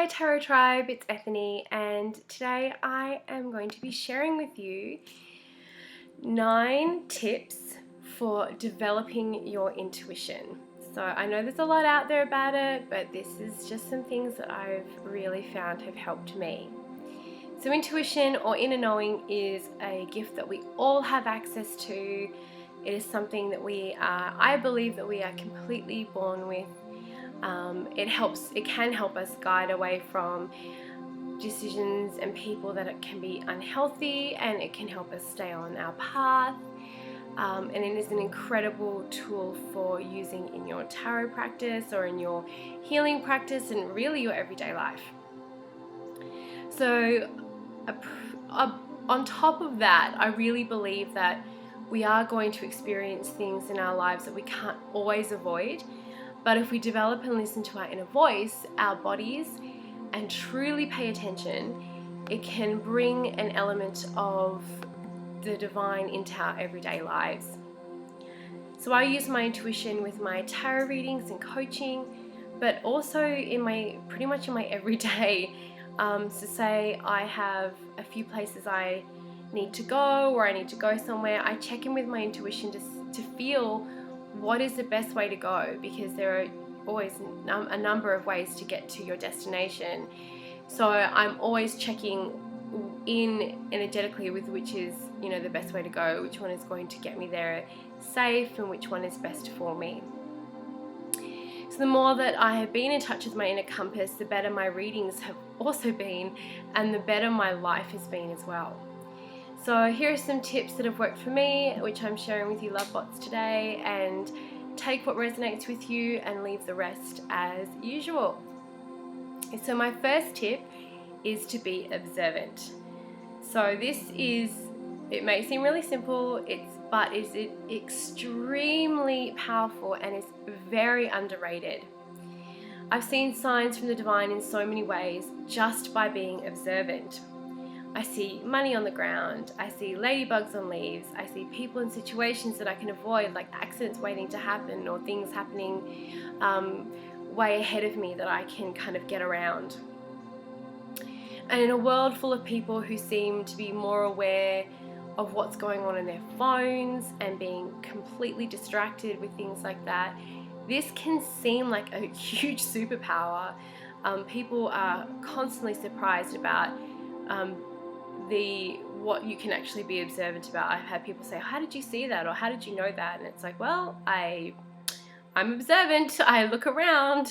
Tarot Tribe, it's Ethany, and today I am going to be sharing with you 9 tips for developing your intuition. So I know there's a lot out there about it, but this is just some things that I've really found have helped me. So intuition or inner knowing is a gift that we all have access to. It is something that I believe that we are completely born with. It can help us guide away from decisions and people that can be unhealthy, and it can help us stay on our path. And it is an incredible tool for using in your tarot practice or in your healing practice and really your everyday life. So on top of that, I really believe that we are going to experience things in our lives that we can't always avoid. But if we develop and listen to our inner voice, our bodies, and truly pay attention, it can bring an element of the divine into our everyday lives. So I use my intuition with my tarot readings and coaching, but also pretty much in my everyday. So say I have a few places I need to go, or I need to go somewhere, I check in with my intuition to feel what is the best way to go, because there are always a number of ways to get to your destination. So I'm always checking in energetically with which is, the best way to go, which one is going to get me there safe, and which one is best for me. So the more that I have been in touch with my inner compass, the better my readings have also been, and the better my life has been as well. So here are some tips that have worked for me, which I'm sharing with you lovebots today, and take what resonates with you and leave the rest as usual. So my first tip is to be observant. So it may seem really simple, but it's extremely powerful and is very underrated. I've seen signs from the divine in so many ways just by being observant. I see money on the ground, I see ladybugs on leaves, I see people in situations that I can avoid, like accidents waiting to happen or things happening way ahead of me that I can kind of get around. And in a world full of people who seem to be more aware of what's going on in their phones and being completely distracted with things like that, this can seem like a huge superpower. People are constantly surprised about what you can actually be observant about. I've had people say, "How did you see that?" or "How did you know that?" And it's like, well, I'm observant. I look around.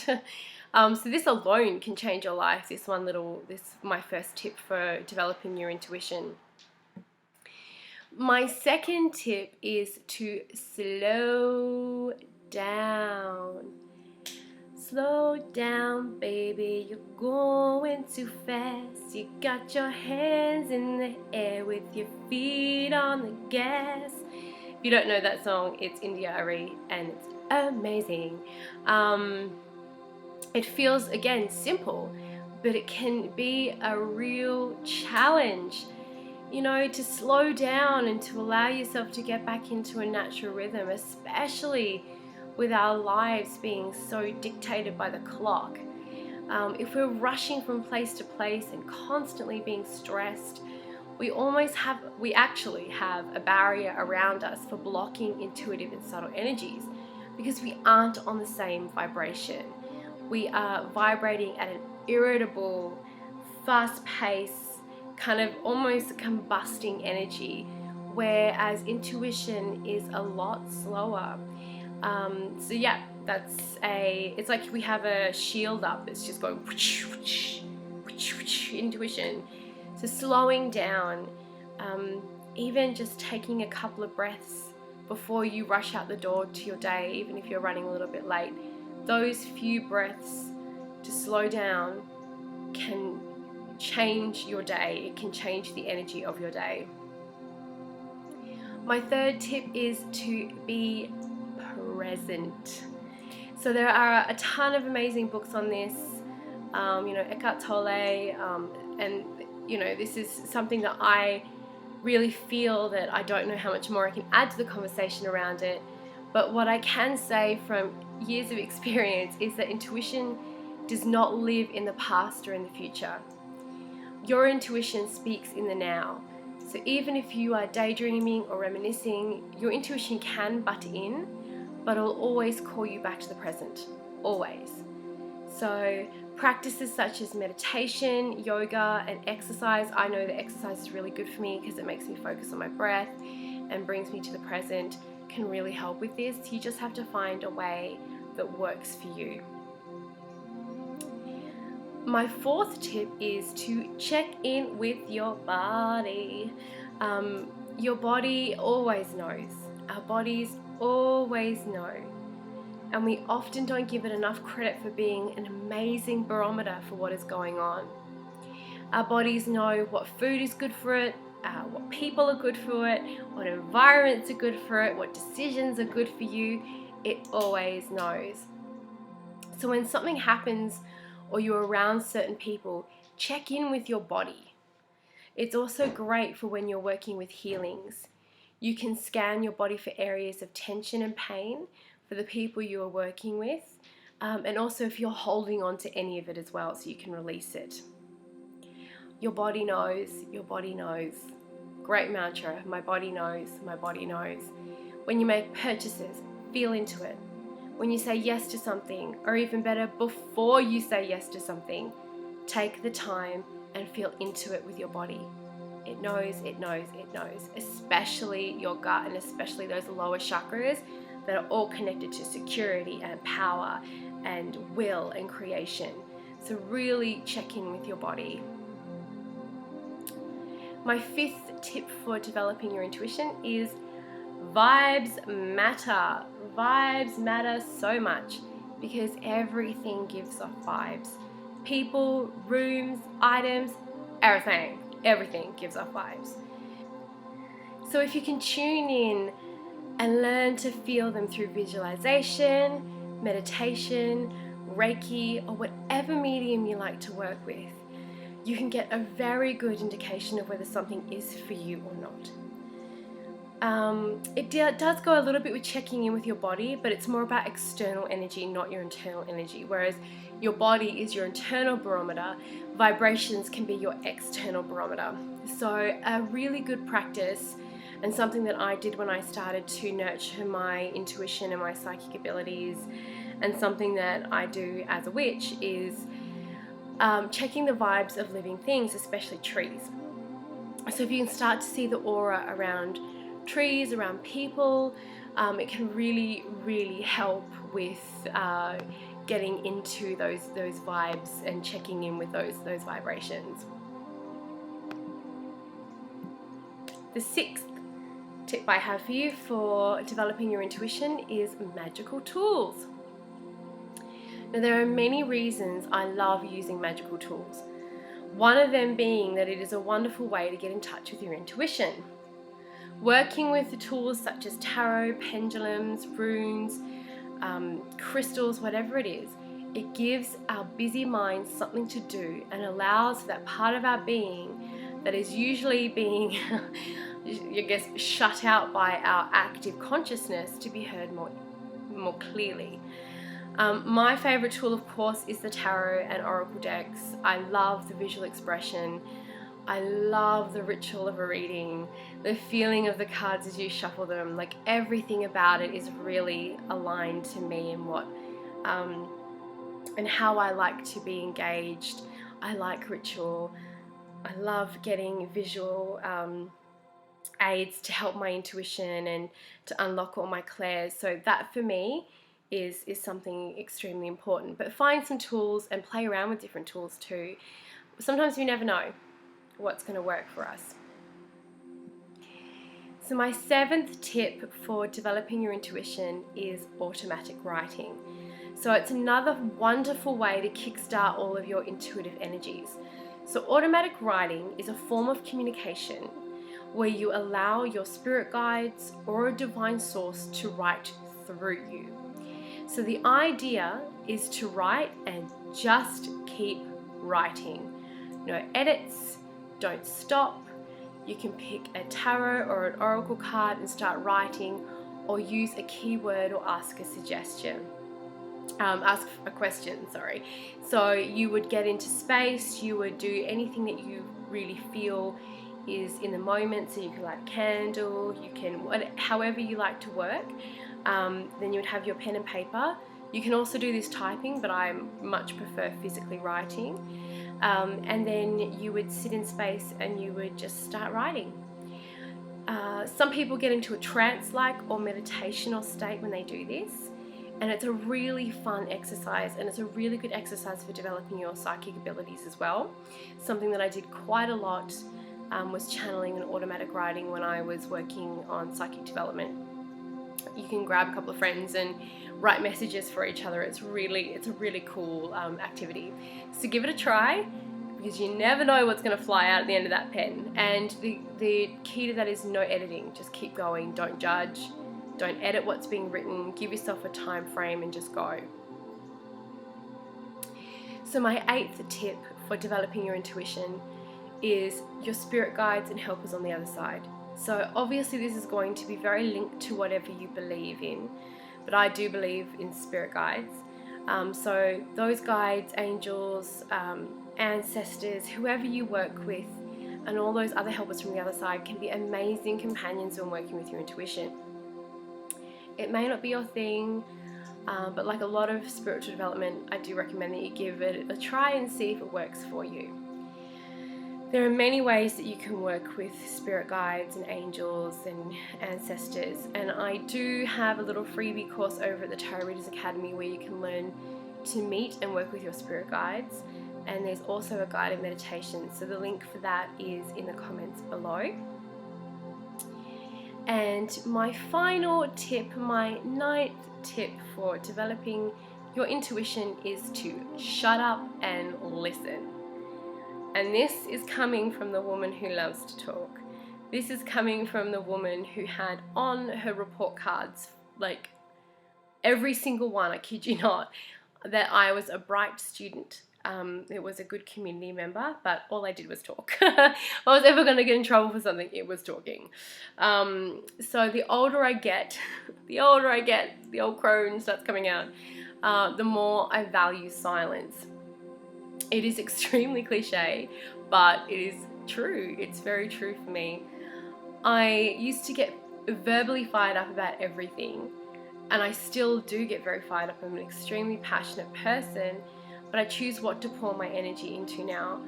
So this alone can change your life. This is my first tip for developing your intuition. My second tip is to slow down. Slow down, baby, you're going too fast. You got your hands in the air with your feet on the gas. If you don't know that song, it's India Arie, and it's amazing. It feels, again, simple, but it can be a real challenge, to slow down and to allow yourself to get back into a natural rhythm, especially with our lives being so dictated by the clock. If we're rushing from place to place and constantly being stressed, we actually have a barrier around us for blocking intuitive and subtle energies, because we aren't on the same vibration. We are vibrating at an irritable, fast-paced, kind of almost combusting energy, whereas intuition is a lot slower. So yeah, it's like we have a shield up. It's just going intuition. So slowing down, even just taking a couple of breaths before you rush out the door to your day, even if you're running a little bit late, those few breaths to slow down can change your day. It can change the energy of your day. My third tip is to be present. So there are a ton of amazing books on this, Eckhart Tolle, and this is something that I really feel that I don't know how much more I can add to the conversation around it, but what I can say from years of experience is that intuition does not live in the past or in the future. Your intuition speaks in the now. So even if you are daydreaming or reminiscing, your intuition can butt in, but it'll always call you back to the present, always. So practices such as meditation, yoga, and exercise, I know that exercise is really good for me because it makes me focus on my breath and brings me to the present, can really help with this. You just have to find a way that works for you. My fourth tip is to check in with your body. Your body always knows. Our bodies always know. And we often don't give it enough credit for being an amazing barometer for what is going on. Our bodies know what food is good for it, what people are good for it, what environments are good for it, what decisions are good for you. It always knows. So when something happens or you're around certain people, check in with your body. It's also great for when you're working with healings. You can scan your body for areas of tension and pain for the people you are working with, and also if you're holding on to any of it as well, so you can release it. Your body knows, your body knows. Great mantra, my body knows, my body knows. When you make purchases, feel into it. When you say yes to something, or even better, before you say yes to something, take the time and feel into it with your body. It knows, it knows, it knows, especially your gut and especially those lower chakras that are all connected to security and power and will and creation. So really check in with your body. My fifth tip for developing your intuition is vibes matter. Vibes matter so much because everything gives off vibes. People, rooms, items, everything gives off vibes. So if you can tune in and learn to feel them through visualization, meditation, Reiki, or whatever medium you like to work with, you can get a very good indication of whether something is for you or not. It does go a little bit with checking in with your body, but it's more about external energy, not your internal energy. Whereas your body is your internal barometer, vibrations can be your external barometer. So a really good practice, and something that I did when I started to nurture my intuition and my psychic abilities, and something that I do as a witch, is checking the vibes of living things, especially trees. So if you can start to see the aura around trees, around people, it can really, really help with getting into those vibes and checking in with those vibrations. The sixth tip I have for you for developing your intuition is magical tools. Now, there are many reasons I love using magical tools. One of them being that it is a wonderful way to get in touch with your intuition. Working with the tools such as tarot, pendulums, runes, crystals, whatever it is, it gives our busy minds something to do and allows that part of our being that is usually being, I guess, shut out by our active consciousness to be heard more clearly. My favorite tool, of course, is the tarot and oracle decks. I love the visual expression. I love the ritual of a reading, the feeling of the cards as you shuffle them. Like, everything about it is really aligned to me and what and how I like to be engaged. I like ritual. I love getting visual aids to help my intuition and to unlock all my clairs. So that for me is something extremely important. But find some tools and play around with different tools too. Sometimes we never know what's going to work for us. So my seventh tip for developing your intuition is automatic writing. So it's another wonderful way to kickstart all of your intuitive energies. So automatic writing is a form of communication where you allow your spirit guides or a divine source to write through you. So the idea is to write and just keep writing. No edits, don't stop. You can pick a tarot or an oracle card and start writing, or use a keyword or ask a suggestion. ask a question, sorry. So you would get into space, you would do anything that you really feel is in the moment. So you can light a candle, you can, however you like to work. Then you would have your pen and paper. You can also do this typing, but I much prefer physically writing. And then you would sit in space and you would just start writing. Some people get into a trance-like or meditational state when they do this, and it's a really fun exercise, and it's a really good exercise for developing your psychic abilities as well. Something that I did quite a lot was channeling and automatic writing when I was working on psychic development. You can grab a couple of friends and write messages for each other. It's a really cool activity. So give it a try, because you never know what's going to fly out at the end of that pen. And the key to that is no editing. Just keep going. Don't judge. Don't edit what's being written. Give yourself a time frame and just go. So my 8th tip for developing your intuition is your spirit guides and helpers on the other side. So obviously this is going to be very linked to whatever you believe in, but I do believe in spirit guides. So those guides, angels, ancestors, whoever you work with, and all those other helpers from the other side can be amazing companions when working with your intuition. It may not be your thing, but like a lot of spiritual development, I do recommend that you give it a try and see if it works for you. There are many ways that you can work with spirit guides and angels and ancestors, and I do have a little freebie course over at the Tarot Readers Academy where you can learn to meet and work with your spirit guides, and there's also a guided meditation, so the link for that is in the comments below. And my final tip, my 9th tip for developing your intuition is to shut up and listen. And this is coming from the woman who loves to talk. This is coming from the woman who had on her report cards, like every single one, I kid you not, that I was a bright student. It was a good community member, but all I did was talk. If I was ever going to get in trouble for something, it was talking. So the older I get, the old crone starts coming out, the more I value silence. It is extremely cliche, but it is true. It's very true for me. I used to get verbally fired up about everything, and I still do get very fired up. I'm an extremely passionate person, but I choose what to pour my energy into now.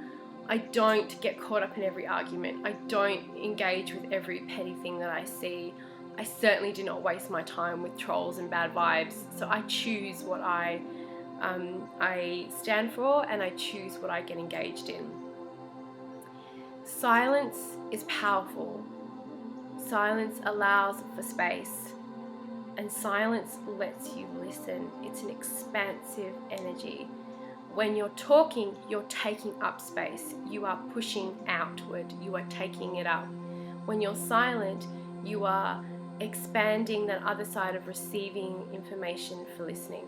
I don't get caught up in every argument. I don't engage with every petty thing that I see. I certainly do not waste my time with trolls and bad vibes. So I choose what I stand for, and I choose what I get engaged in. Silence is powerful. Silence allows for space, and silence lets you listen. It's an expansive energy. When you're talking, you're taking up space. You are pushing outward. You are taking it up. When you're silent, you are expanding that other side of receiving information for listening.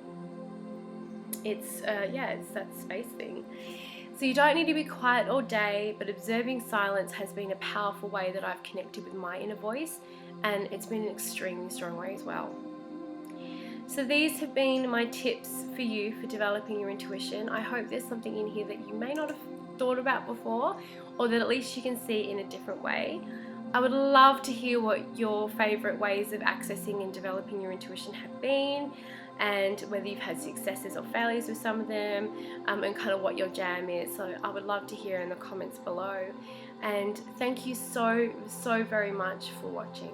It's that space thing. So you don't need to be quiet all day, but observing silence has been a powerful way that I've connected with my inner voice, and it's been an extremely strong way as well. So these have been my tips for you for developing your intuition. I hope there's something in here that you may not have thought about before, or that at least you can see in a different way. I would love to hear what your favorite ways of accessing and developing your intuition have been, and whether you've had successes or failures with some of them, and kind of what your jam is. So I would love to hear in the comments below. And thank you so very much for watching.